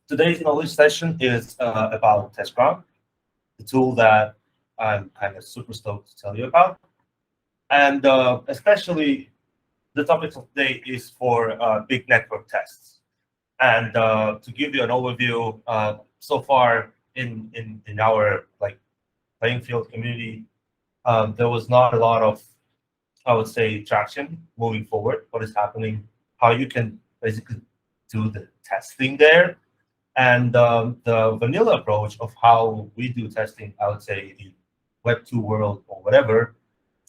Today's knowledge session is about Testground, the tool that I'm kind of super stoked to tell you about. And especially the topic of today is for big network tests. And to give you an overview, so far in our playing field community, there was not a lot of, I would say, traction moving forward. What is happening, how you can basically do the testing there. And the vanilla approach of how we do testing, I would say, in Web 2 world or whatever,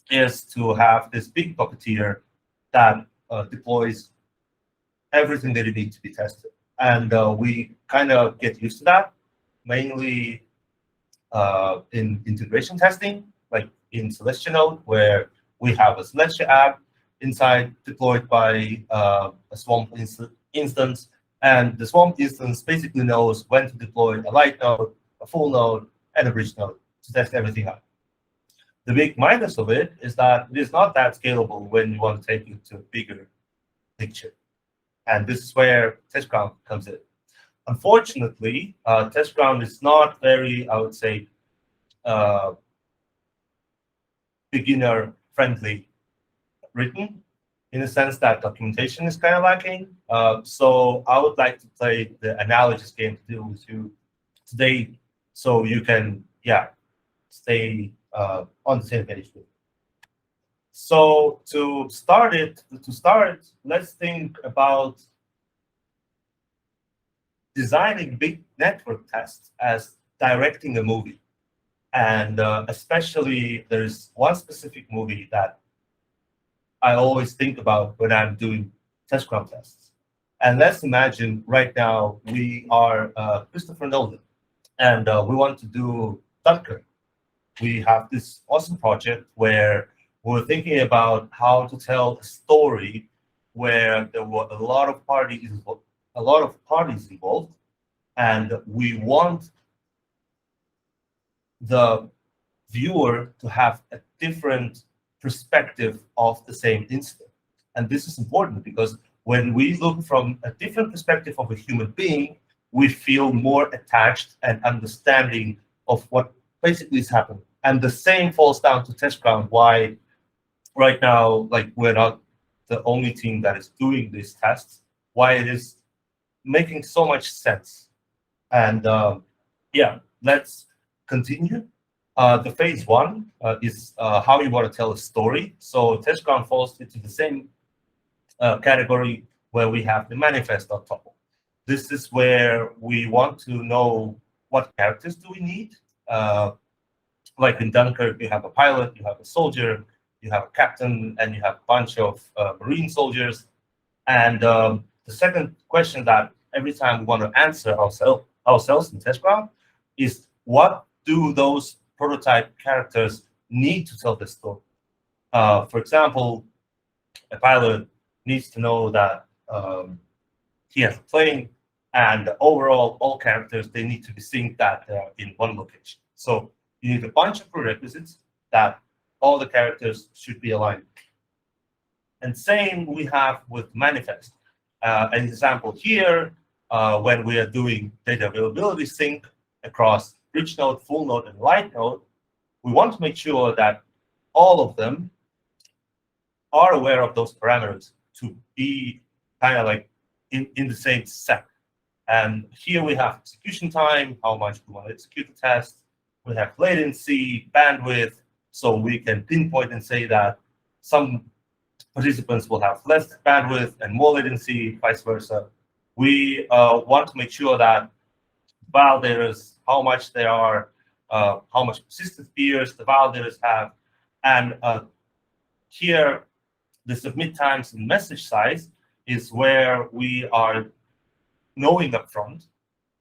is to have this big puppeteer that deploys everything that it needs to be tested. And we kind of get used to that, mainly in integration testing, like in Celestia node, where we have a Celestia app inside deployed by a Swamp instance. And the Swamp instance basically knows when to deploy a light node, a full node, and a bridge node to test everything out. The big minus of it is that it is not that scalable when you want to take it to a bigger picture. And this is where Testground comes in. Unfortunately, Testground is not very, I would say, beginner-friendly written, in the sense that documentation is kind of lacking. So I would like to play the analogous game to deal with you today, so you can, stay on the same page with me. So to start, let's think about designing big network tests as directing a movie. And especially, there's one specific movie that I always think about when I'm doing Testground tests. And let's imagine right now we are Christopher Nolan, and we want to do Dunkirk. We have this awesome project where we're thinking about how to tell a story where there were a lot of parties involved, and we want the viewer to have a different perspective of the same incident. And this is important because when we look from a different perspective of a human being, we feel more attached and understanding of what basically is happening. And the same falls down to Testground, why right now, we're not the only team that is doing these tests, why it is making so much sense. And let's continue. The phase one is how you want to tell a story. So Testground falls into the same category where we have the manifest on top. This is where we want to know what characters do we need. Like in Dunkirk, you have a pilot, you have a soldier, you have a captain, and you have a bunch of Marine soldiers. And the second question that every time we want to answer ourselves in Testground is, what do those prototype characters need to tell the story? For example, a pilot needs to know that he has a plane, and overall, all characters, they need to be synced that they're in one location. So you need a bunch of prerequisites that all the characters should be aligned. And same we have with manifest. An example here, when we are doing data availability sync across bridge node, full node, and light node, we want to make sure that all of them are aware of those parameters to be kind of like in the same set. And here we have execution time, how much we want to execute the test. We have latency, bandwidth, so we can pinpoint and say that some participants will have less bandwidth and more latency, vice versa. We want to make sure that validators, how much they are, how much persistent peers the validators have. And here, the submit times and message size is where we are knowing upfront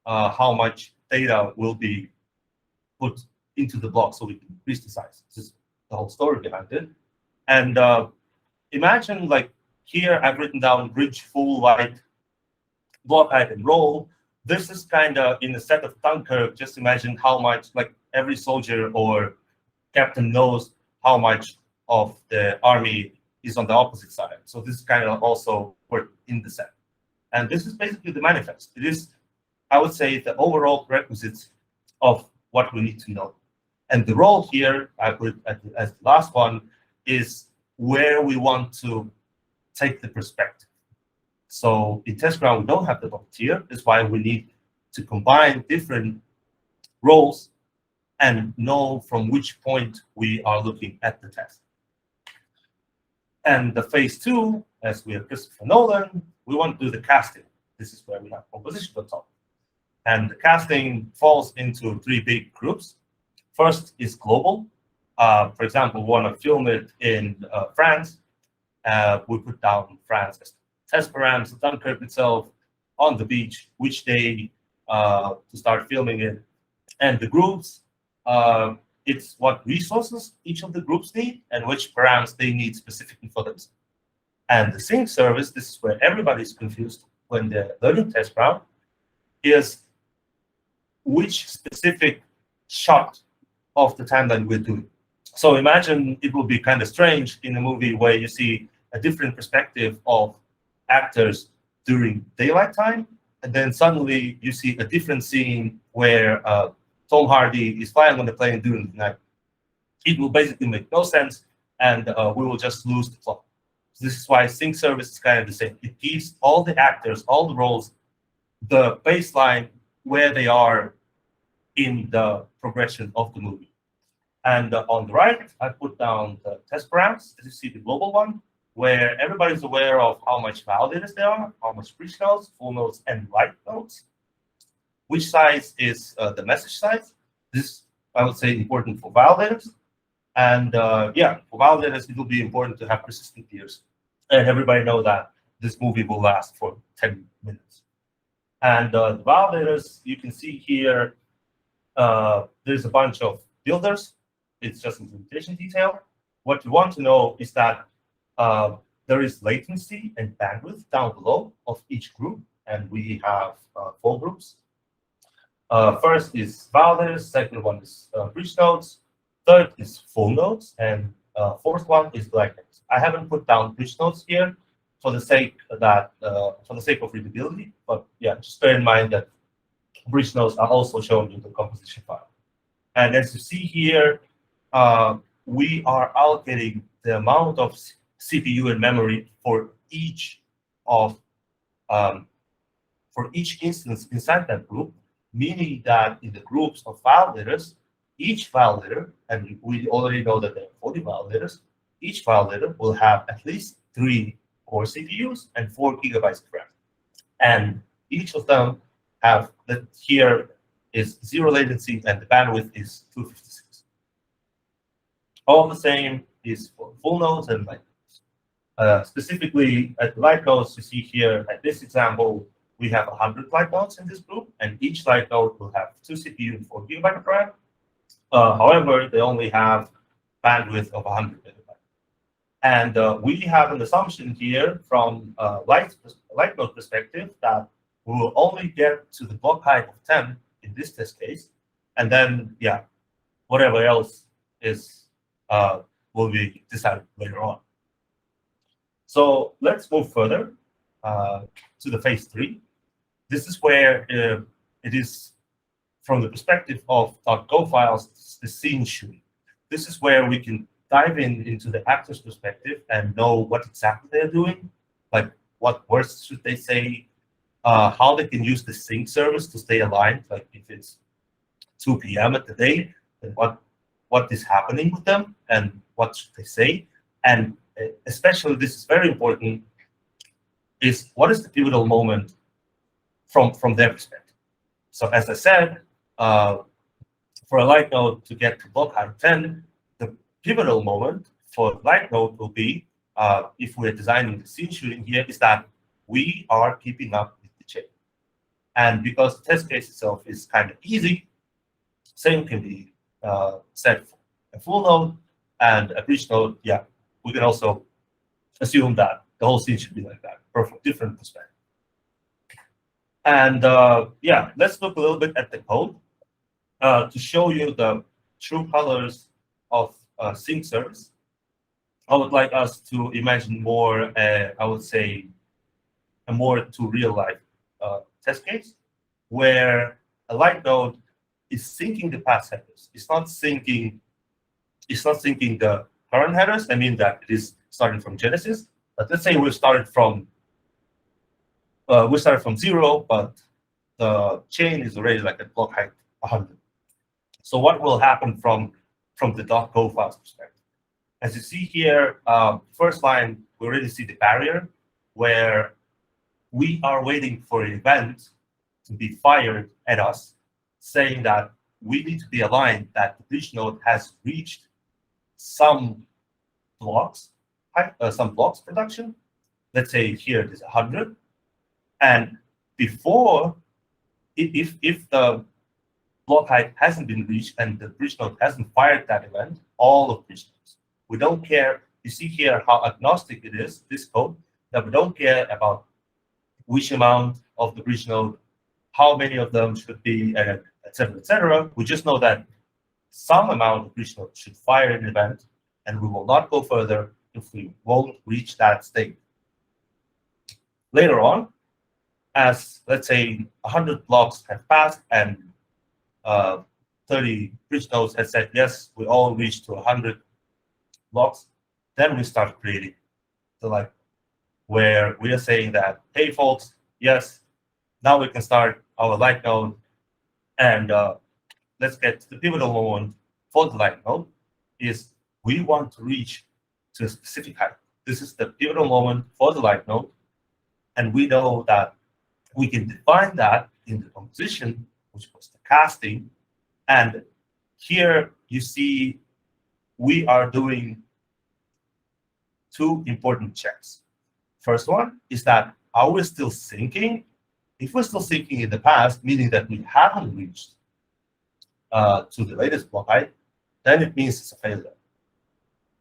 how much data will be put into the block so we can increase the size. This is the whole story behind it. And imagine, here I've written down bridge, full, light, block height, and roll. This is kind of in the set of Dunkirk. Just imagine how much, every soldier or captain knows how much of the army is on the opposite side. So this is kind of also work in the set. And this is basically the manifest. It is I would say, the overall prerequisites of what we need to know. And the role here, I put it as the last one, is where we want to take the perspective. So in Testground, we don't have the volunteer. That's why we need to combine different roles and know from which point we are looking at the test. And the phase 2, as we have Christopher Nolan, we want to do the casting. This is where we have composition on top. And the casting falls into 3 big groups. First is global. For example, we want to film it in France. We put down France as test params, Dunkirk itself, on the beach, which day to start filming it. And the groups, it's what resources each of the groups need and which params they need specifically for themselves. And the sync service, this is where everybody's confused when they're learning Testground, is which specific shot of the timeline we're doing. So imagine it will be kind of strange in a movie where you see a different perspective of actors during daylight time, and then suddenly you see a different scene where Tom Hardy is flying on the plane during the night. It will basically make no sense, and we will just lose the plot. So this is why sync service is kind of the same. It gives all the actors, all the roles, the baseline where they are in the progression of the movie. And on the right, I put down the test params. As you see, the global one, where everybody's aware of how much validators there are, how much bridge nodes, full nodes, and write nodes. Which size is the message size? This, I would say, important for validators. And yeah, for validators, it will be important to have persistent tiers. And everybody know that this movie will last for 10 minutes. And the validators, you can see here, there's a bunch of builders. It's just implementation detail. What you want to know is that there is latency and bandwidth down below of each group, and we have 4 groups. First is validators, second one is bridge nodes, third is full nodes, and fourth one is black nodes. I haven't put down bridge nodes here for the sake of readability, but yeah, just bear in mind that bridge nodes are also shown in the composition file. And as you see here, we are allocating the amount of CPU and memory for each instance inside that group, meaning that in the groups of validators, each validator, and we already know that there are 40 validators, each validator will have at least 3 core CPUs and 4 gigabytes of RAM. And each of them have that here is 0 latency and the bandwidth is 256. All the same is for full nodes and light nodes. Specifically at light nodes, you see here at this example, we have 100 light nodes in this group, and each light node will have 2 CPU and 4 gigabytes of RAM. However, they only have bandwidth of 100 megabytes. And we have an assumption here from light node perspective that we will only get to the block height of 10 in this test case, and then yeah, whatever else is will be decided later on. So let's move further to the phase 3. This is where it is from the perspective of .go files, the scene shooting. This is where we can dive into the actor's perspective and know what exactly they're doing, like what words should they say, how they can use the sync service to stay aligned, like if it's 2 p.m. at the day, then what is happening with them and what should they say. And especially, this is very important, is what is the pivotal moment from their perspective. So as I said, for a light node to get to block height 10, the pivotal moment for light node will be, if we're designing the scene shooting here, is that we are keeping up with the chain. And because the test case itself is kind of easy, same can be said for a full node and a bridge node. Yeah, we can also assume that the whole scene should be like that, from a different perspective. And yeah, let's look a little bit at the code to show you the true colors of sync service. I would like us to imagine more, I would say, a more to real life test case. where a light node is syncing the past headers. It's not syncing the current headers. I mean that it is starting from Genesis. But let's say we started from 0, but the chain is already like at block height 100. So what will happen from the .go files perspective? As you see here, first line, we already see the barrier where we are waiting for an event to be fired at us, saying that we need to be aligned that the bridge node has reached some blocks production. Let's say here it is 100. And before, if the block height hasn't been reached and the bridge node hasn't fired that event, all of bridge nodes, we don't care. You see here how agnostic it is, this code, that we don't care about which amount of the bridge node, how many of them should be, et cetera, et cetera. We just know that some amount of bridge node should fire an event, and we will not go further if we won't reach that state. Later on, as let's say 100 blocks have passed and 30 bridge nodes have said, yes, we all reached to 100 blocks, then we start creating the like where we are saying that, hey folks, yes, now we can start our light node, and let's get to the pivotal moment for the light node is we want to reach to a specific height. This is the pivotal moment for the light node, and we know that we can define that in the composition, which was the casting. And here you see we are doing two important checks. First one is that are we still syncing? If we're still syncing in the past, meaning that we haven't reached to the latest block height, then it means it's a failure.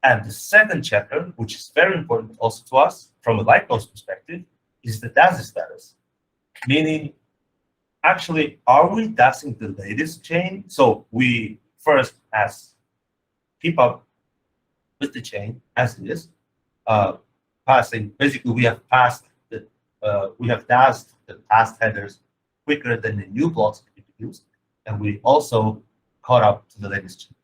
And the second checker, which is very important also to us from a light node's perspective, is the DASI status. Meaning, actually, are we DASing the latest chain? So we first keep up with the chain as it is, passing. Basically, we have DASed the past headers quicker than the new blocks can be used, and we also caught up to the latest chain.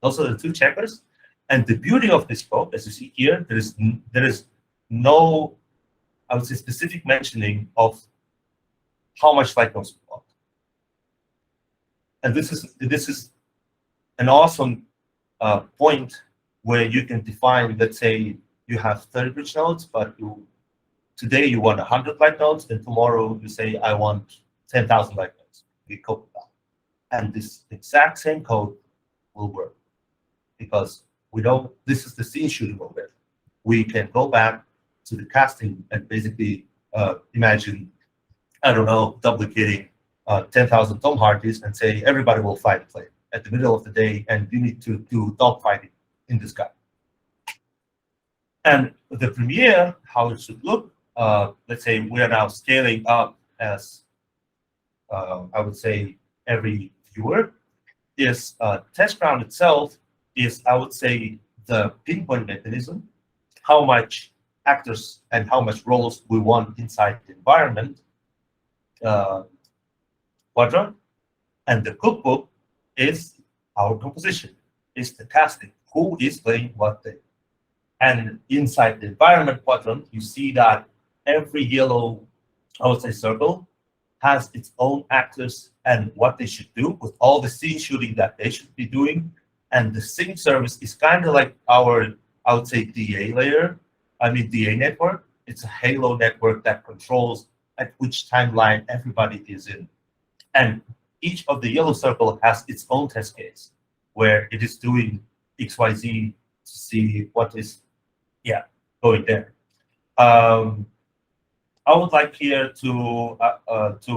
Those are the two checkers. And the beauty of this code, as you see here, there is no, I would say, specific mentioning of how much light nodes we want. And this is an awesome point where you can define, let's say you have 30 bridge nodes, but today you want 100 light nodes, and tomorrow you say, I want 10,000 light nodes. We code that. And this exact same code will work because this is the scene shooting of it. We can go back to the casting and basically imagine, I don't know, duplicating 10,000 Tom Hardys and say everybody will fight a plane at the middle of the day, and you need to do dog fighting in the sky. And the premiere, how it should look, let's say we are now scaling up as, I would say, every viewer, is Testground itself is, I would say, the pinpoint mechanism, how much actors and how much roles we want inside the environment quadrant. And the cookbook is our composition, is the casting, who is playing what thing. And inside the environment quadrant, you see that every yellow, I would say, circle has its own actors and what they should do with all the scene shooting that they should be doing. And the sync service is kind of like our, I would say, DA layer. I mean, DA network. It's a halo network that controls at which timeline everybody is in. And each of the yellow circle has its own test case where it is doing XYZ to see what is, going there. I would like here to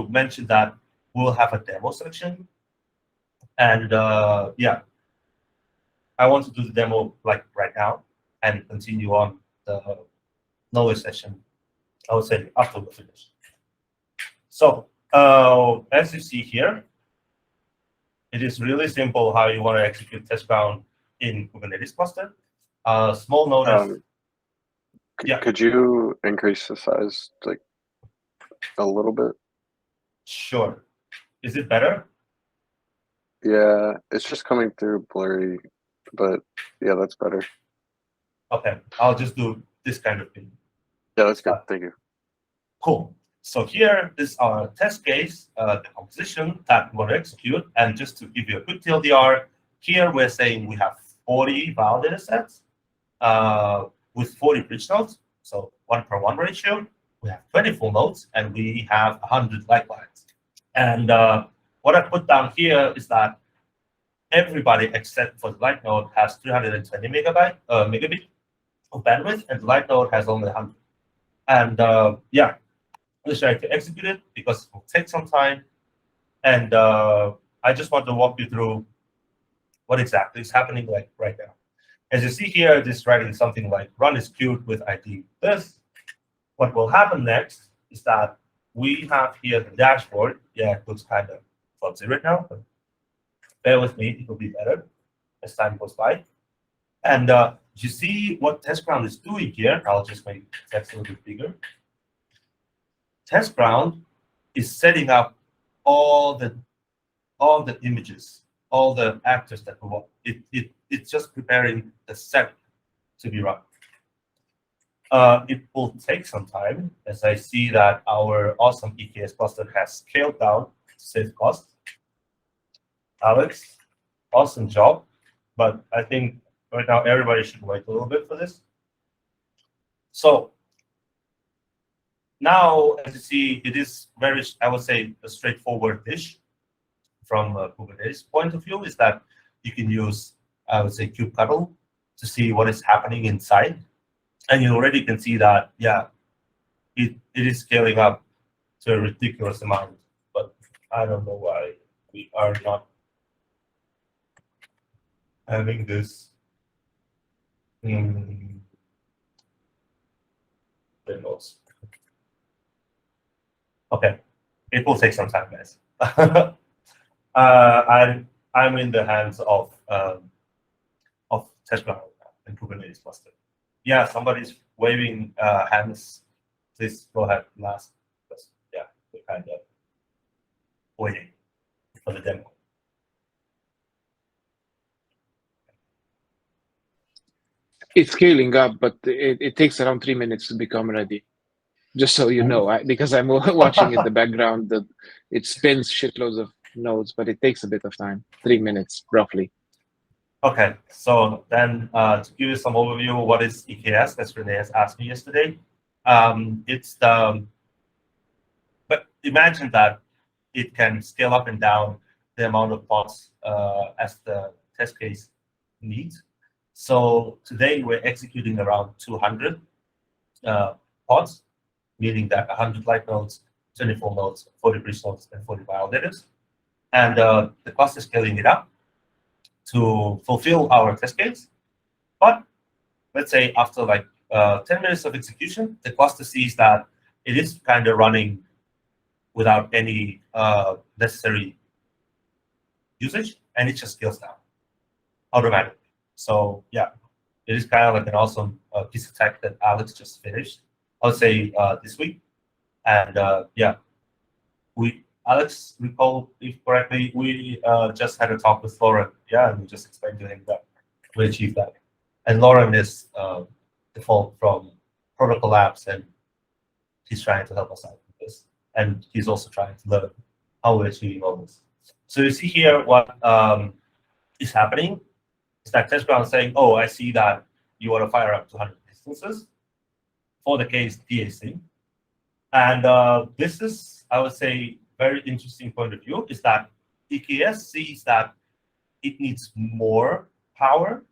mention that we'll have a demo section, and I want to do the demo like right now and continue on the knowledge session, I would say, after we finish. So as you see here, it is really simple how you want to execute Testground in Kubernetes cluster. Small notice. Could you increase the size like a little bit? Sure. Is it better? Yeah, it's just coming through blurry, but yeah, that's better. Okay, I'll just do this kind of thing. Yeah, that's good. Thank you. Cool. So here is our test case, the composition that we want to execute. And just to give you a quick TLDR, here we're saying we have 40 validator sets with 40 bridge nodes, so 1:1 ratio. We have 20 full nodes, and we have 100 lifelines. And what I put down here is that everybody except for the light node has 320 megabit of bandwidth, and the light node has only 100. And yeah, let's try to execute it because it will take some time. And I just want to walk you through what exactly is happening like right now. As you see here, it is writing something like run is queued with ID this. What will happen next is that we have here the dashboard. Yeah, it looks kind of fuzzy right now, but bear with me, it will be better as time goes by. And you see what Testground is doing here. I'll just make text a little bit bigger. Testground is setting up all the images, all the actors that we want. It's just preparing the set to be run. It will take some time, as I see that our awesome EKS cluster has scaled down to save cost. Alex, awesome job, but I think right now everybody should wait a little bit for this. So now, as you see, it is very, I would say, a straightforward dish from a Kubernetes point of view, is that you can use, I would say, kubectl to see what is happening inside. And you already can see that, yeah, it is scaling up to a ridiculous amount. But I don't know why we are not having this. Windows. Okay, it will take some time, guys. I'm in the hands of Testground and Kubernetes cluster. Yeah, somebody's waving hands. Please go ahead last. Yeah, we're kind of waiting for the demo. It's scaling up, but it takes around 3 minutes to become ready. Just so you know, because I'm watching in the background, it spins shitloads of nodes, but it takes a bit of time, 3 minutes roughly. Okay, so then to give you some overview, what is EKS? As Renee has asked me yesterday. It's the, but imagine that it can scale up and down the amount of pods as the test case needs. So today we're executing around 200 pods, meaning that 100 light nodes, 24 nodes, 40 bridge nodes, and 40 validators. And the cluster is scaling it up to fulfill our test case. But let's say after like 10 minutes of execution, the cluster sees that it is kind of running without any necessary usage, and it just scales down automatically. So yeah, it is kind of like an awesome piece of tech that Alex just finished, I would say this week. And yeah, Alex, recall if correctly, we just had a talk with Lauren. Yeah, and we just explained to him that we achieved that. And Lauren is default from Protocol Labs, and he's trying to help us out with this. And he's also trying to learn how we're achieving all this. So you see here what is happening is that Testground is saying, oh, I see that you want to fire up 200 instances for the case DAC. And this is, I would say, very interesting point of view is that EKS sees that it needs more power.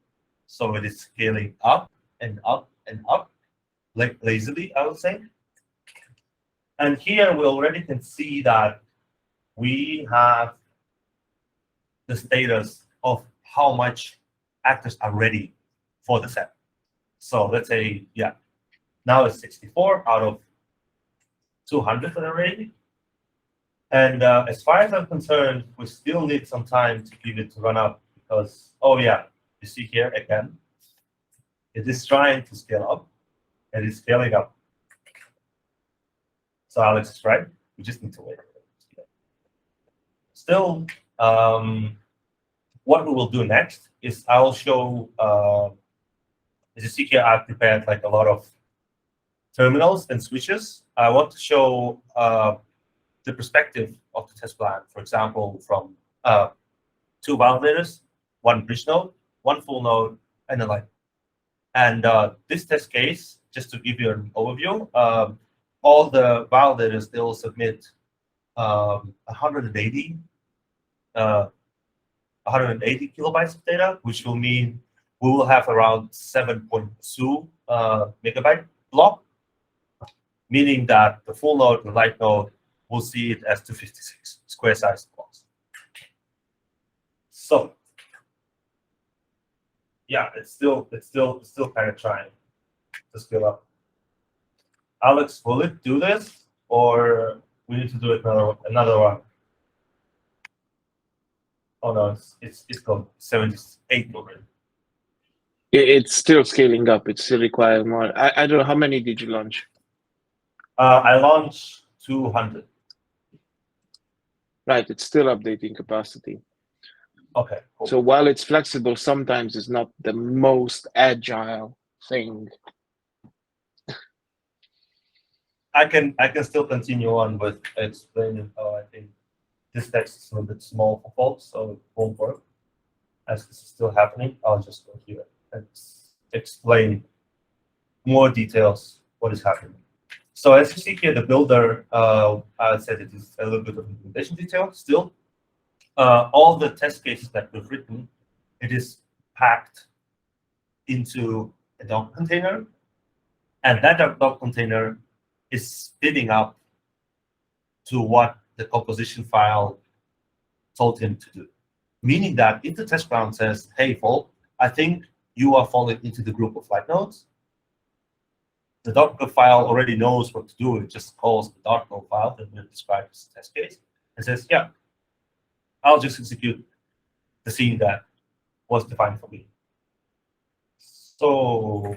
So it is scaling up and up and up, like lazily, I would say. And here we already can see that we have the status of how much actors are ready for the set. So let's say, yeah, now it's 64 out of 200 that are ready. And as far as I'm concerned, we still need some time to give it to run up because, oh yeah, you see here again, it is trying to scale up and it's scaling up. So Alex is right. We just need to wait. still, what we will do next is I'll show, as you see here, I've prepared like a lot of terminals and switches. I want to show the perspective of the test plan, for example, from 2 validators, 1 bridge node, 1 full node, and a line. And this test case, just to give you an overview, all the validators, they will submit 180 kilobytes of data, which will mean we will have around 7.2 megabyte block, meaning that the full node, the light node, will see it as 256 square size blocks. So yeah, it's still kind of trying to scale up. Alex, will it do this, or we need to do it another one? Oh no, it's gone 78 already. It's still scaling up. It's still requiring more. I don't know, how many did you launch? I launched 200. Right, it's still updating capacity. Okay, cool. So while it's flexible, sometimes it's not the most agile thing. I can still continue on with explaining how I think this text is a little bit small for folks, so it won't work. As this is still happening, I'll just go here and explain more details what is happening. So as you see here, the builder, I said it is a little bit of implementation detail still. All the test cases that we've written, it is packed into a Docker container, and that Docker container is spinning up to what the composition file told him to do. Meaning that if the Testground says, hey, Folk, I think you are falling into the group of light nodes, the Docker file already knows what to do. It just calls the Docker file that we described as a test case and says, yeah, I'll just execute the scene that was defined for me. So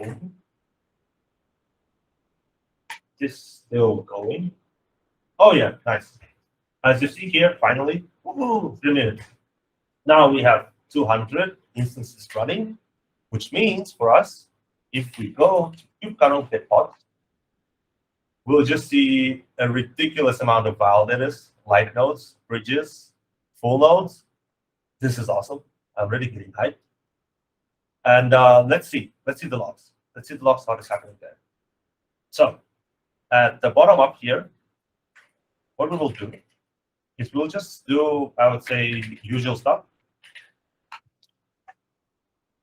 this still going. Oh yeah, nice. As you see here, finally, 3 minutes. Now we have 200 instances running, which means for us, if we go to kubectl pod, we'll just see a ridiculous amount of validators, light nodes, bridges, full nodes. This is awesome. I'm really getting hyped. And let's see the logs. Let's see the logs, what is happening there. So at the bottom up here, what we will do is we'll just do, I would say, usual stuff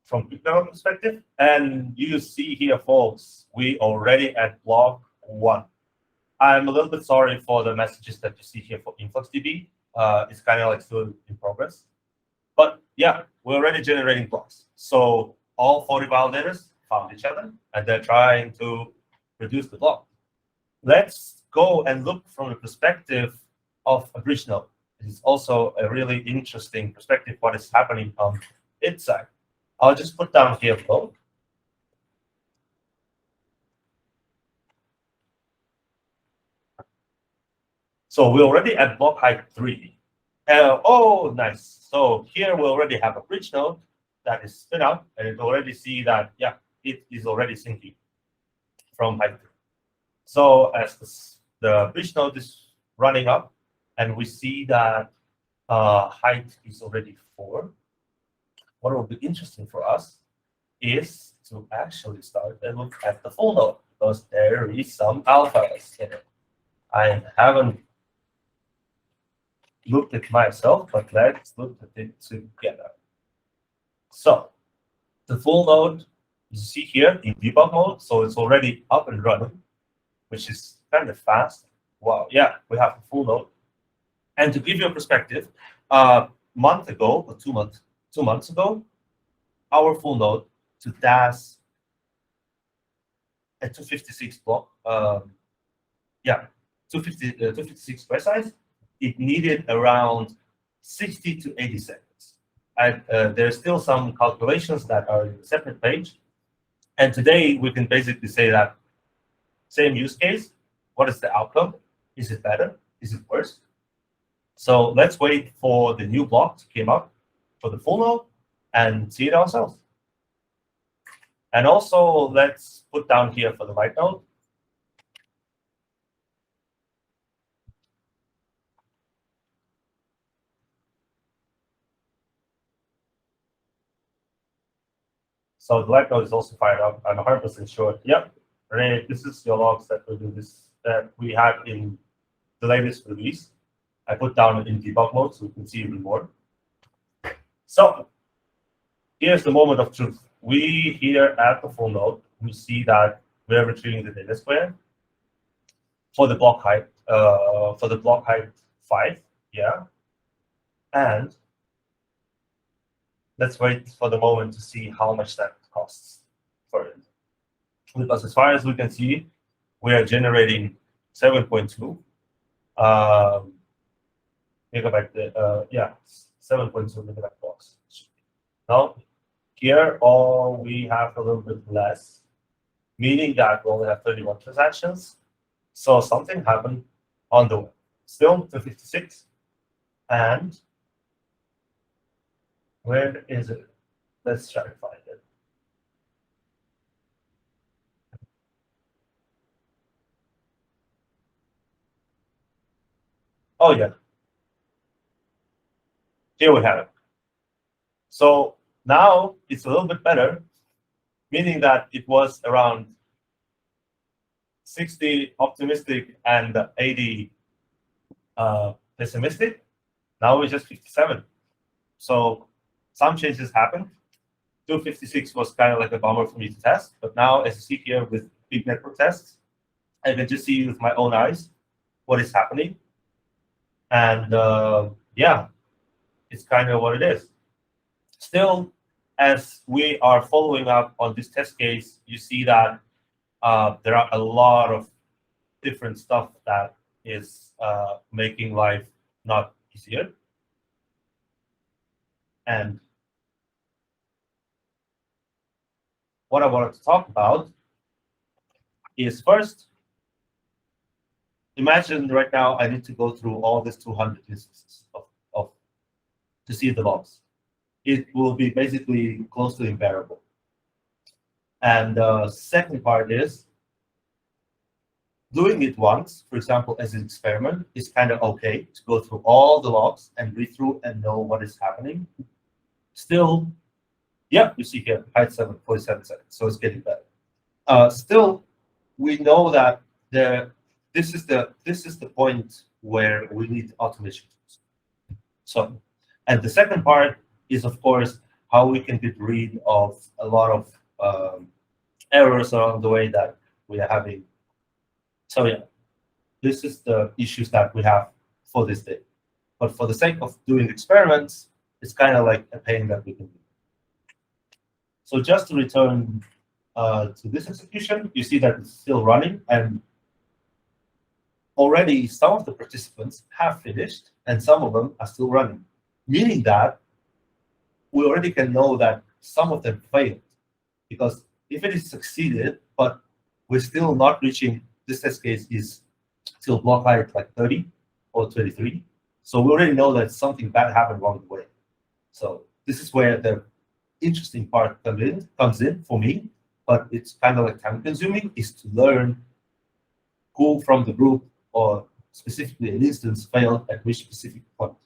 from kubectl perspective. And you see here, folks, we already at block 1. I'm a little bit sorry for the messages that you see here for InfluxDB. It's kind of like still in progress. But yeah, we're already generating blocks. So all 40 validators found each other, and they're trying to produce the block. Let's go and look from the perspective of a bridge node. It's also a really interesting perspective, what is happening on its side. I'll just put down here flow. So we're already at block height 3. Oh, nice. So here we already have a bridge node that is spin out, and it already see that, yeah, it is already syncing from height 3. So as the bridge node is running up, and we see that height is already 4, what will be interesting for us is to actually start and look at the full node, because there is some alphas in it. I haven't looked at myself, but let's look at it together. So the full node, you see here in debug mode, so it's already up and running, which is kind of fast. Wow, yeah, we have a full node. And to give you a perspective, a month ago or 2 months ago, our full node to DAS at 256 block, 256 square size, it needed around 60 to 80 seconds. And there's still some calculations that are in a separate page. And today we can basically say that same use case, what is the outcome? Is it better? Is it worse? So let's wait for the new block to come up for the full node and see it ourselves. And also, let's put down here for the right node. So the right node is also fired up. I'm 100% sure. Yep, Renee, this is your logs that we do this that we had in the latest release. I put down in debug mode so we can see even more. So here's the moment of truth. We here at the full node, we see that we're retrieving the data square for the block height, 5, yeah. And let's wait for the moment to see how much that costs for it. Because as far as we can see, we are generating 7.2 megabyte, 7.2 megabyte blocks. Now, here, we have a little bit less, meaning that we only have 31 transactions. So something happened on the way. Still 256. And where is it? Let's try to find it. Oh, yeah. Here we have it. So now it's a little bit better, meaning that it was around 60 optimistic and 80 pessimistic. Now it's just 57. So some changes happened. 256 was kind of like a bummer for me to test, but now as you see here with big network tests, I can just see with my own eyes what is happening. And yeah, it's kind of what it is. Still, as we are following up on this test case, you see that there are a lot of different stuff that is making life not easier. And what I wanted to talk about is first, imagine right now I need to go through all these 200 instances of to see the logs. It will be basically close to unbearable. And the second part is doing it once, for example, as an experiment, is kind of okay to go through all the logs and read through and know what is happening. Still, yeah, you see here, height 47 seconds, so it's getting better. Still, we know that this is the point where we need automation tools. So, and the second part is, of course, how we can get rid of a lot of errors along the way that we are having. So yeah, this is the issues that we have for this day. But for the sake of doing experiments, it's kind of like a pain that we can do. So just to return to this execution, you see that it's still running, and already some of the participants have finished, and some of them are still running, meaning that we already can know that some of them failed. Because if it is succeeded, but we're still not reaching, this test case is still block height like 30 or 23. So we already know that something bad happened along the way. So this is where the interesting part comes in for me, but it's kind of like time consuming, is to learn who from the group or specifically an instance failed at which specific point.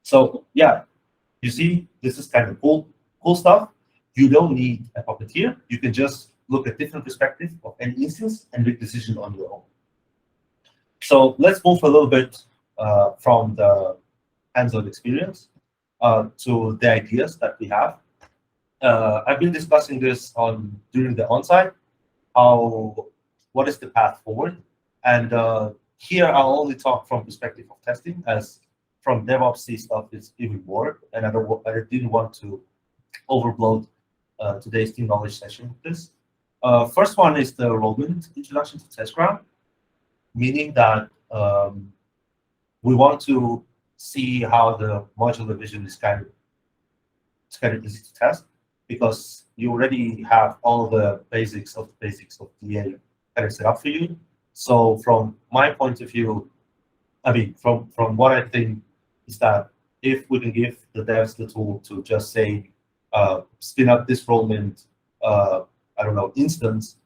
So yeah, you see, this is kind of cool stuff. You don't need a puppeteer. You can just look at different perspectives of any instance and make decisions on your own. So let's move a little bit from the hands-on experience to the ideas that we have. I've been discussing this during the on-site, what is the path forward? And here I'll only talk from perspective of testing, as from DevOps stuff it's even more, and I didn't want to overload today's team knowledge session with this. First one is the enrollment introduction to Testground, meaning that we want to see how the modular vision is kind of easy to test, because you already have all the basics of DA kind of set up for you. So from my point of view, I mean, from what I think is that if we can give the devs the tool to just say, spin up this Rollmint, I don't know, instance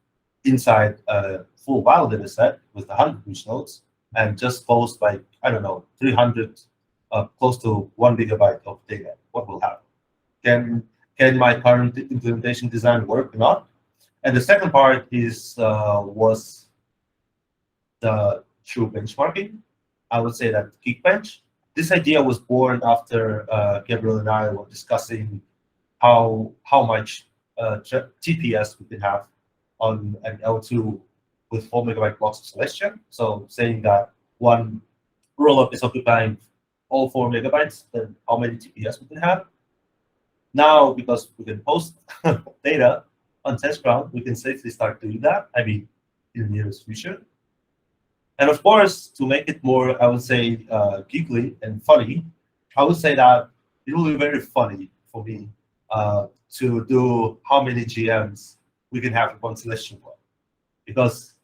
inside a full validator set with 100 push nodes, and just post like, I don't know, 300, close to 1 gigabyte of data, what will happen? Can my current implementation design work or not? And the second part is was the true benchmarking. I would say that Geekbench. This idea was born after Gabriel and I were discussing how much TPS we can have on an L2 with 4 megabyte blocks of Celestia. So saying that one rollup is occupying all 4 megabytes, then how many TPS we can have? Now, because we can post data on Testground, we can safely start doing that. I mean, in the nearest future. And of course, to make it more, I would say, geekly and funny, I would say that it will be very funny for me to do how many GMs we can have on Celestia block. Because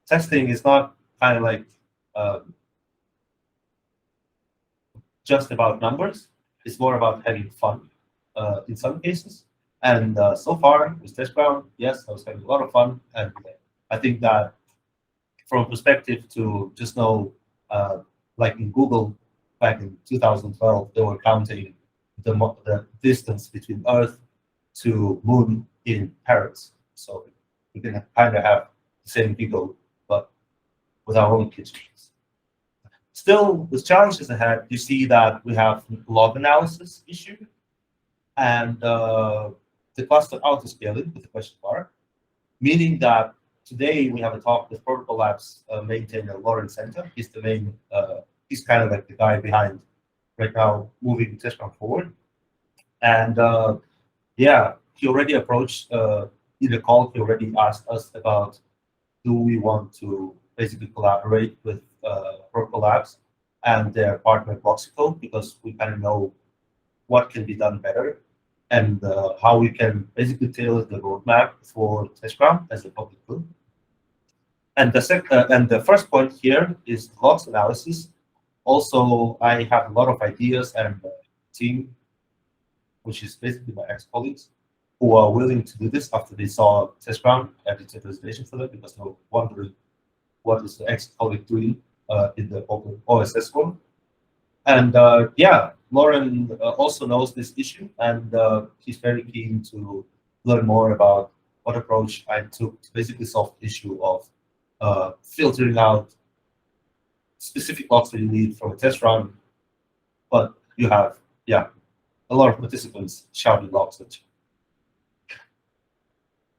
testing is not kind of like just about numbers. It's more about having fun in some cases. And so far with Testground, yes, I was having a lot of fun. And I think that from perspective to just know, like in Google back in 2012, they were counting the distance between Earth to Moon in parrots. So we can kind of have the same people, but with our own kitchens. Still, with challenges ahead, you see that we have log analysis issue and the cluster autoscaling with the question mark, meaning that today we have a talk with Protocol Labs maintainer Lawrence Center. He's the main, he's kind of like the guy behind right now moving Testground forward. And yeah, he already approached in the call. He already asked us about, do we want to basically collaborate with Protocol Labs and their partner Proxycode, because we kind of know what can be done better and how we can basically tailor the roadmap for Testground as a public good. And the first point here is logs analysis. Also, I have a lot of ideas and team, which is basically my ex-colleagues, who are willing to do this after they saw Testground and its presentation for them, because they were wondering what is the ex-colleague doing in the open OSS one. And yeah, Lauren also knows this issue, and he's very keen to learn more about what approach I took to basically solve the issue of filtering out specific logs that you need from a test run, but you have, yeah, a lot of participants shouting logs at you.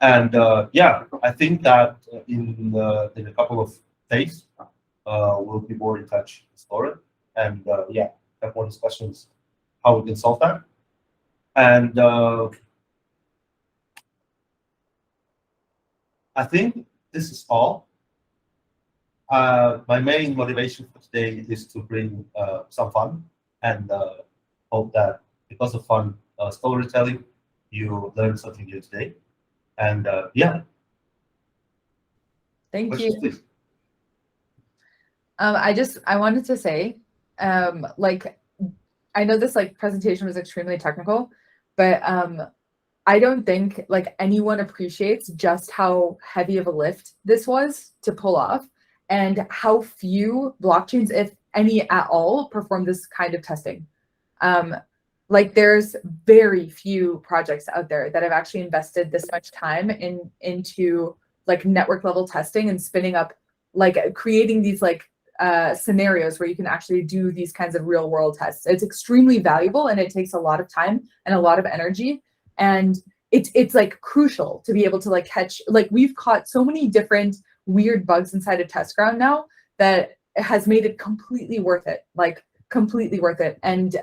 And yeah, I think that in a couple of days, we'll be more in touch with Lauren, and yeah, have more discussions how we can solve that. And I think this is all. My main motivation for today is to bring some fun, and hope that because of fun storytelling, you learned something new today. And yeah. Thank Questions, you. please. I wanted to say, like, I know this like presentation was extremely technical, but I don't think like anyone appreciates just how heavy of a lift this was to pull off, and how few blockchains, if any at all, perform this kind of testing. Like there's very few projects out there that have actually invested this much time into like network level testing and spinning up, like creating these like scenarios where you can actually do these kinds of real world tests. It's extremely valuable, and it takes a lot of time and a lot of energy. And it's like crucial to be able to like catch, like we've caught so many different weird bugs inside of Testground now that it has made it completely worth it, like completely worth it. And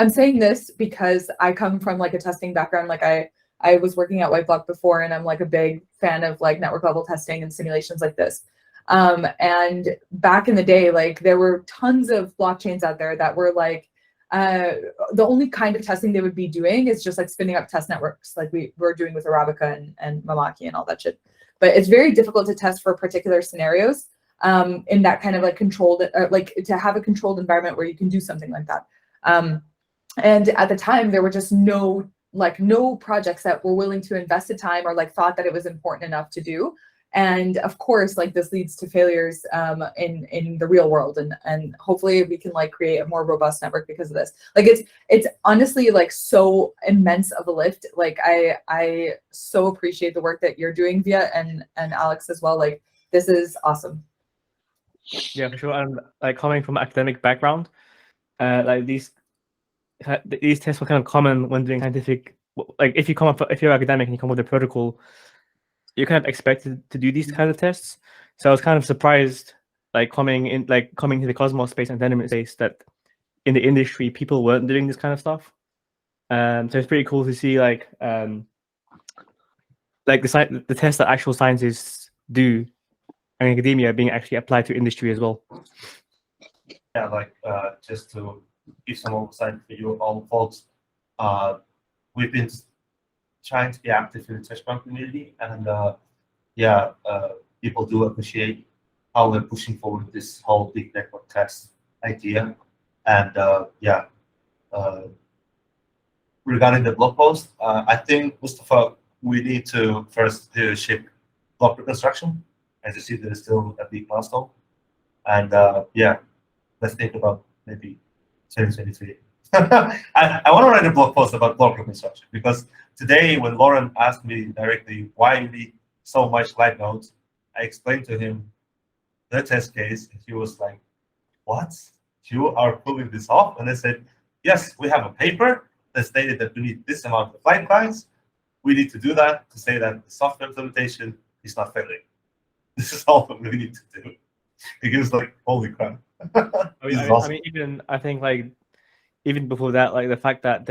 I'm saying this because I come from like a testing background. Like I was working at Whiteblock before, and I'm like a big fan of like network level testing and simulations like this. And back in the day, like there were tons of blockchains out there that were like, the only kind of testing they would be doing is just like spinning up test networks, like we were doing with Arabica and Mamaki and all that shit. But it's very difficult to test for particular scenarios. in that kind of like controlled, like to have a controlled environment where you can do something like that. And at the time, there were just no projects that were willing to invest the time or like thought that it was important enough to do. And of course, like this leads to failures in the real world, and hopefully we can like create a more robust network because of this. Like it's honestly like so immense of a lift. Like I so appreciate the work that you're doing, Via, and Alex as well. Like this is awesome. Yeah, for sure. And like coming from an academic background, like these tests were kind of common when doing scientific. Like if you're academic and you come with a protocol, you're kind of expected to do these kind of tests. So I was kind of surprised, like coming to the Cosmos space and Tendermint space, that in the industry people weren't doing this kind of stuff. So it's pretty cool to see like the tests that actual scientists do in academia being actually applied to industry as well. Yeah, like just to give some oversight for you all folks, we've been trying to be active in the Testground community, and people do appreciate how we're pushing forward this whole big network test idea. And regarding the blog post, I think, Mustafa, we need to first do ship block reconstruction, as you see there is still a big milestone. And let's think about maybe 2023. I want to write a blog post about block reconstruction, because today when Lauren asked me directly why we need so much light nodes, I explained to him the test case, and he was like, "What? You are pulling this off?" And I said, "Yes, we have a paper that stated that we need this amount of light clients. We need to do that to say that the software implementation is not failing. This is all that we need to do." Because like, holy crap. I think like even before that, like the fact that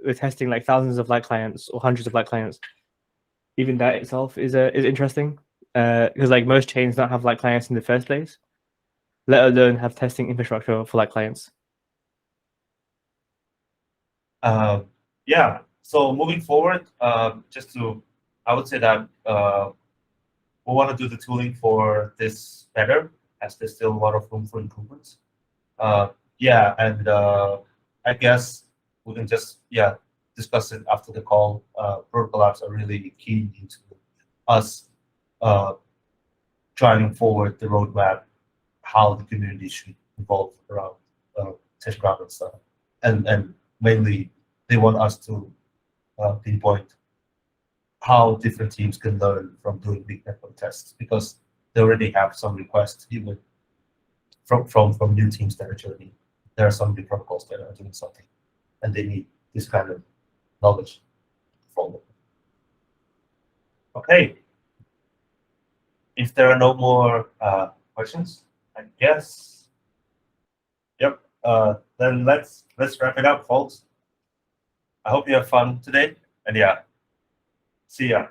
we're testing like thousands of light clients or hundreds of light clients, even that itself is interesting. Because like most chains don't have light clients in the first place, let alone have testing infrastructure for light clients. So moving forward, I would say that we want to do the tooling for this better, as there's still a lot of room for improvements. I guess we can just discuss it after the call. Protocol labs are really keen into us driving forward the roadmap, how the community should evolve around Testground and stuff, and mainly they want us to pinpoint how different teams can learn from doing big network tests, because they already have some requests even from new teams that are joining. There are some big protocols that are doing something, and they need this kind of knowledge from them. Okay. If there are no more questions, I guess. Yep. Then let's wrap it up, folks. I hope you have fun today, and see ya.